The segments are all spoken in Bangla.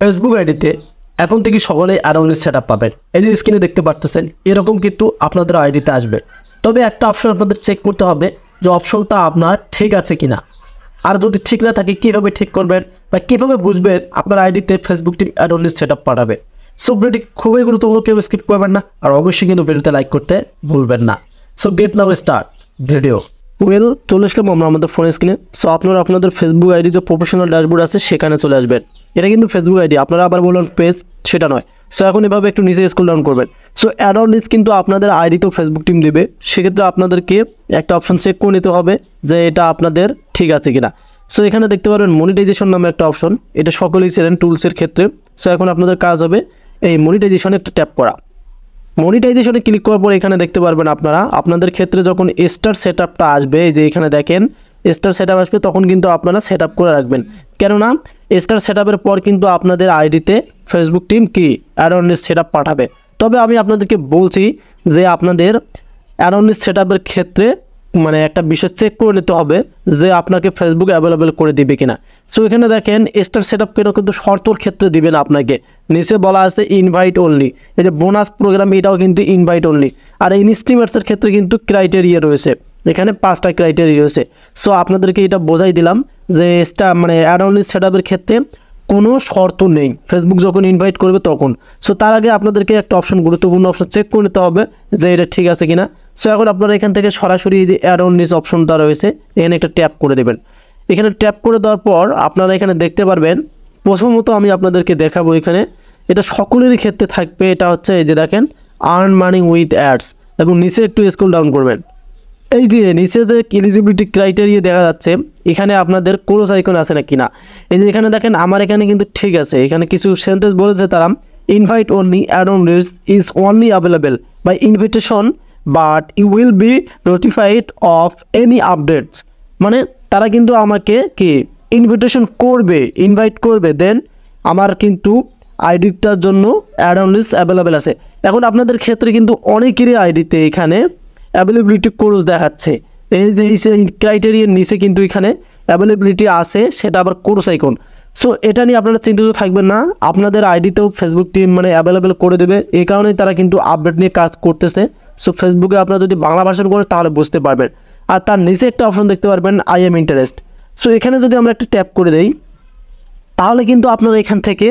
ফেসবুক আইডিতে এখন থেকে সকলেই অ্যাডওয়ার্নিস সেটআপ পাবেন। এই যে স্ক্রিনে দেখতে পারতেছেন এরকম কিন্তু আপনাদের আইডিতে আসবে। তবে একটা অপশন আপনাদের চেক করতে হবে যে অপশনটা আপনার ঠিক আছে কিনা। আর যদি ঠিক না থাকে কীভাবে ঠিক করবেন বা কীভাবে বুঝবেন আপনার আইডিতে ফেসবুক টিম অ্যাডওয়ার্নিস সেটআপ পাঠাবে। সো ভিডিওটি খুবই গুরুত্বপূর্ণ, কেউ স্কিপ করবেন না আর অবশ্যই কিন্তু ভিডিওতে লাইক করতে ভুলবেন না। সো গেট নাও স্টার্ট ভিডিও। চলে আসলাম আমরা আমাদের ফোন স্ক্রিনে। সো আপনারা আপনাদের ফেসবুক আইডি যে প্রফেশনাল ড্যাশবোর্ড আছে সেখানে চলে আসবেন। এটা কিন্তু ফেসবুক আইডি, আপনারা আবার বলুন পেজ, সেটা নয়। সো এখন এভাবে একটু নিচে স্ক্রল ডাউন করবেন। সো অ্যাডওয়ার্নিস কিন্তু আপনাদের আইডিতেও ফেসবুক টিম দেবে। সেক্ষেত্রে আপনাদেরকে একটা অপশন চেক করে নিতে হবে যে এটা আপনাদের ঠিক আছে কিনা। সো এখানে দেখতে পারবেন মনিটাইজেশন নামে একটা অপশন, এটা সকলেই ছিলেন টুলসের ক্ষেত্রে। সো এখন আপনাদের কাজ হবে এই মনিটাইজেশনে একটা ট্যাপ করা। মনিটাইজেশনে ক্লিক করার পর এখানে দেখতে পারবেন আপনারা আপনাদের ক্ষেত্রে যখন স্টার সেটআপটা আসবে, এই যে এখানে দেখেন স্টার সেটআপ আসবে, তখন কিন্তু আপনারা সেটআপ করে রাখবেন। কেননা স্টার সেটআপের পর কিন্তু আপনাদের আইডিতে ফেসবুক টিম কি অ্যাডওয়ার্নিস সেটআপ পাঠাবে। তবে আমি আপনাদেরকে বলছি যে আপনাদের অ্যাডওয়ার্নিস সেটআপের ক্ষেত্রে মানে একটা বিষয় চেক করে নিতে হবে যে আপনাকে ফেসবুক অ্যাভেলেবেল করে দিবে কিনা। সো এখানে দেখেন স্টার সেটআপ কেন কিন্তু শর্তর ক্ষেত্রে দিবেন আপনাকে। নিচে বলা আছে ইনভাইট অনলি, এই যে বোনাস প্রোগ্রাম এটাও কিন্তু ইনভাইট অনলি। আর এই ইনস্ট্রিমার্সের ক্ষেত্রে কিন্তু ক্রাইটেরিয়া রয়েছে, এখানে 5টা ক্রাইটেরিয়া রয়েছে। সো আপনাদেরকে এটা বোঝাই দিলাম যে অ্যাডওয়ার্নিস সেটআপের ক্ষেত্রে কোনো শর্ত নেই, ফেসবুক যখন ইনভাইট করবে তখন। সো তার আগে আপনাদেরকে একটা অপশন, গুরুত্বপূর্ণ অপশন চেক করে নিতে হবে যে এটা ঠিক আছে কিনা। সো এখন আপনারা এখান থেকে সরাসরি এই যে অ্যাডওয়ার্নিস অপশনটা রয়েছে এখানে একটা ট্যাপ করে দেবেন। এখানে ট্যাপ করে দেওয়ার পর আপনারা এখানে দেখতে পারবেন, প্রথমত আমি আপনাদেরকে দেখাবো এখানে এটা সকলেরই ক্ষেত্রে থাকবে। এটা হচ্ছে এই যে দেখেন আর্ন মানি উইথ অ্যাডস, এবং নিচে একটু স্ক্রল ডাউন করবেন। এই যে নিচে যে এলিজিবিলিটি ক্রাইটেরিয়া দেখা যাচ্ছে এখানে আপনাদের ক্রস আইকন আছে না কিনা। এই যে এখানে দেখেন আমার এখানে কিন্তু ঠিক আছে, এখানে কিছু সেন্টেন্স বলেছে তারা, invite only awareness is only available by invitation but you will be notified of any updates. মানে তারা কিন্তু আমাকে কি ইনভিটেশন করবে, ইনভাইট করবে, দেন আমার কিন্তু আইডিটার জন্য অ্যাডওয়ার্নিস অ্যাভেলেবেল আছে। এখন আপনাদের ক্ষেত্রে কিন্তু অনেকেরই আইডিতে এখানে অ্যাভেলেবিলিটি কোর্স দেখাচ্ছে, এই যে ক্রাইটেরিয়ার নিচে কিন্তু এখানে অ্যাভেলেবিলিটি আছে, সেটা আবার কোর্স আইকন। সো এটা নিয়ে আপনারা চিন্তিত থাকবেন না, আপনাদের আইডিতেও ফেসবুক টিম মানে অ্যাভেলেবেল করে দেবে। এই কারণেই তারা কিন্তু আপডেট নিয়ে কাজ করতেছে। সো ফেসবুকে আপনারা যদি বাংলা ভাষণ করেন তাহলে বুঝতে পারবেন। আর তার নিচে একটা অপশন দেখতে পারবেন আই এম ইন্টারেস্ট। সো এখানে যদি আমরা একটা ট্যাপ করে দেই তাহলে কিন্তু আপনারা এখান থেকে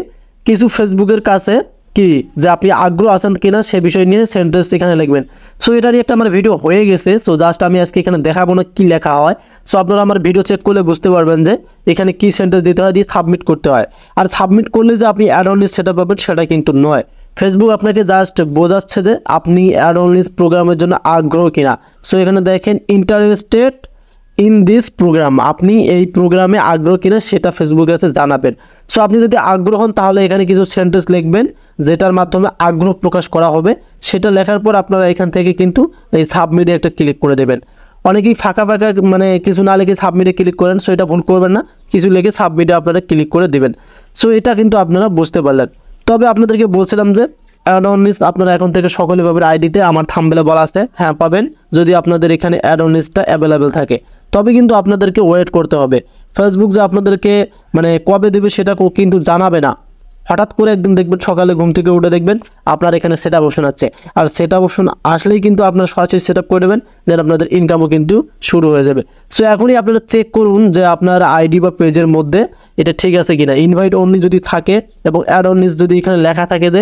কিছু ফেসবুকের কাছে কি যে আপনি আগ্রহ আছেন কিনা সে বিষয় নিয়ে সেন্টেন্স এখানে লিখবেন। সো এটারই একটা আমার ভিডিও হয়ে গেছে। সো জাস্ট আমি আজকে এখানে দেখাবো না কী লেখা হয়। সো আপনারা আমার ভিডিও চেক করলে বুঝতে পারবেন যে এখানে কী সেন্টেন্স দিতে হয়, দিয়ে সাবমিট করতে হয়। আর সাবমিট করলে যে আপনি অ্যাডওয়ার্নিস সেটআপ পাবেন সেটা কিন্তু নয়, ফেসবুক আপনাকে জাস্ট বোঝাচ্ছে যে আপনি অ্যাডওয়ার্নিস প্রোগ্রামের জন্য আগ্রহ কিনা। সো এখানে দেখেন ইন্টারেস্টেড ইন দিস প্রোগ্রাম, আপনি এই প্রোগ্রামে আগ্রহ কিনা সেটা ফেসবুকে কাছে জানাবেন। সো আপনি যদি আগ্রহ হন তাহলে এখানে কিছু সেন্টেন্স লিখবেন যেটার মাধ্যমে আগ্রহ প্রকাশ করা হবে। সেটা লেখার পর আপনারা এখান থেকে কিন্তু এই সাবমিটে একটা ক্লিক করে দেবেন। অনেকেই ফাঁকা ফাঁকা মানে কিছু না লিখে সাবমিটে ক্লিক করেন, সো এটা ভুল করবেন না, কিছু লিখে সাবমিটে আপনারা ক্লিক করে দেবেন। সো এটা কিন্তু আপনারা বুঝতে পারলেন। তবে আপনাদেরকে বলছিলাম যে অ্যাডওয়ার্নিস আপনারা এখন থেকে সকলে পাবেন আইডিতে, আমার থাম্বনেলে বলা আছে, হ্যাঁ পাবেন যদি আপনাদের এখানে অ্যাডওয়ার্নিসটা অ্যাভেলেবেল থাকে। তবে কিন্তু আপনাদেরকে ওয়েট করতে হবে, ফেসবুক যে আপনাদেরকে মানে কবে দেবে সেটা কিন্তু জানাবে না। হঠাৎ করে একদিন দেখবেন সকালে ঘুম থেকে উঠে দেখবেন আপনার এখানে সেটআপ অপশন আছে, আর সেটআপ অপশন আসলেই কিন্তু আপনারা সরাসরি সেটআপ করে দেবেন, দেন আপনাদের ইনকামও কিন্তু শুরু হয়ে যাবে। সো এখনই আপনারা চেক করুন যে আপনার আইডি বা পেজের মধ্যে এটা ঠিক আছে কিনা। ইনভাইট অনলি যদি থাকে এবং অ্যাডওয়ার্নিস যদি এখানে লেখা থাকে যে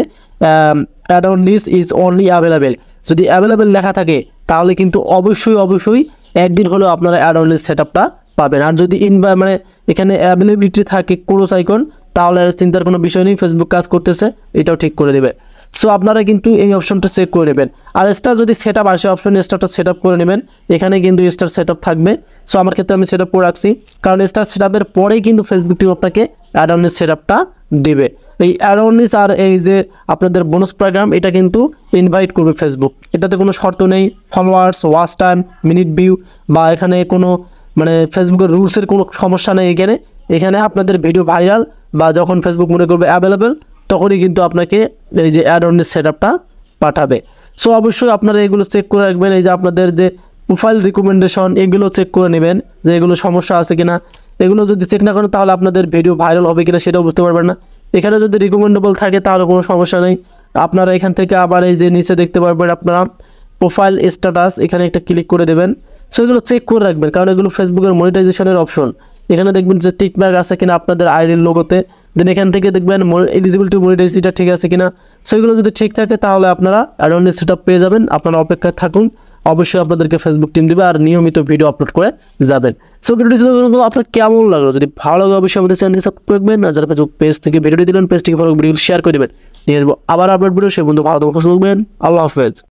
অ্যাডওয়ার্নিস ইজ অনলি অ্যাভেলেবেল, যদি অ্যাভেলেবেল লেখা থাকে তাহলে কিন্তু অবশ্যই একদিন হলেও আপনারা অ্যাডওয়ার্নিস সেটআপটা পাবেন। আর যদি মানে এখানে অ্যাভেলেবিলিটি থাকে ক্রস আইকন তাহলে চিন্তার কোনো বিষয় নেই, ফেসবুক কাজ করতেছে, এটাও ঠিক করে দেবে। সো আপনারা কিন্তু এই অপশনটা চেক করে নেবেন। আর স্টার যদি সেটআপ আসে অপশন স্টারটা সেটআপ করে নেবেন, এখানে কিন্তু স্টার সেটআপ থাকবে। সো আমার ক্ষেত্রে আমি সেটআপ করে রাখছি, কারণ স্টার সেটআপের পরেই কিন্তু ফেসবুক টিম আপনাকে অ্যাডওয়ার্নিস সেটআপটা দেবে। এই অ্যাডওয়ার্নিস আর এই যে আপনাদের বোনাস প্রোগ্রাম এটা কিন্তু ইনভাইট করবে ফেসবুক, এটাতে কোনো শর্ত নেই। Followers, watch time, minute view বা এখানে কোনো মানে ফেসবুকের রুলসের কোনো সমস্যা নেই। এখানে আপনাদের ভিডিও ভাইরাল বা যখন ফেসবুক মনে করবে অ্যাভেলেবেল তখনই কিন্তু আপনাকে এই যে অ্যাডওয়ার্নিস সেটআপটা পাঠাবে। সো অবশ্যই আপনারা এগুলো চেক করে রাখবেন। এই যে আপনাদের যে প্রোফাইল রিকমেন্ডেশন এগুলো চেক করে নেবেন যে এগুলো সমস্যা আছে কিনা। এগুলো যদি চেক না করেন তাহলে আপনাদের ভিডিও ভাইরাল হবে কিনা সেটাও বুঝতে পারবেন না। এখানে যদি রিকমেন্ডেবল থাকে তাহলে কোনো সমস্যা নেই। আপনারা এখান থেকে আবার এই যে নিচে দেখতে পারবেন আপনারা প্রোফাইল স্ট্যাটাস, এখানে একটা ক্লিক করে দেবেন। সো এগুলো চেক করে রাখবেন, কারণ এগুলো ফেসবুকের মনিটাইজেশনের অপশন। এখানে দেখবেন যে টিক মার্ক আছে কিনা আপনাদের আইডির লোগোতে, দেন এখান থেকে দেখবেন এলিজিবল টু মনিটাইজ এটা ঠিক আছে কিনা। সো এগুলো যদি ঠিক থাকে তাহলে আপনারা অ্যাডভান্স সেটআপ পেয়ে যাবেন। আপনারা অপেক্ষায় থাকুন, অবশ্যই আপনাদেরকে ফেসবুক টিম দিবে আর নিয়মিত ভিডিও আপলোড করে যাবেন। সো ভিডিওটি আপনার কেমন লাগলো, যদি ভালো লাগে অবশ্যই আমাদের চ্যানেলটি সাবস্ক্রাইব করবেন। আর যারা ফেসবুক পেজ থেকে ভিডিওটি দিলেন, পেজটিকে ফলো ভিডিও শেয়ার করে দেবেন। নিয়ে আসবো আবার আপলোড ভিডিও, সে বন্ধু ভালো থাকবেন, আল্লাহ হাফেজ।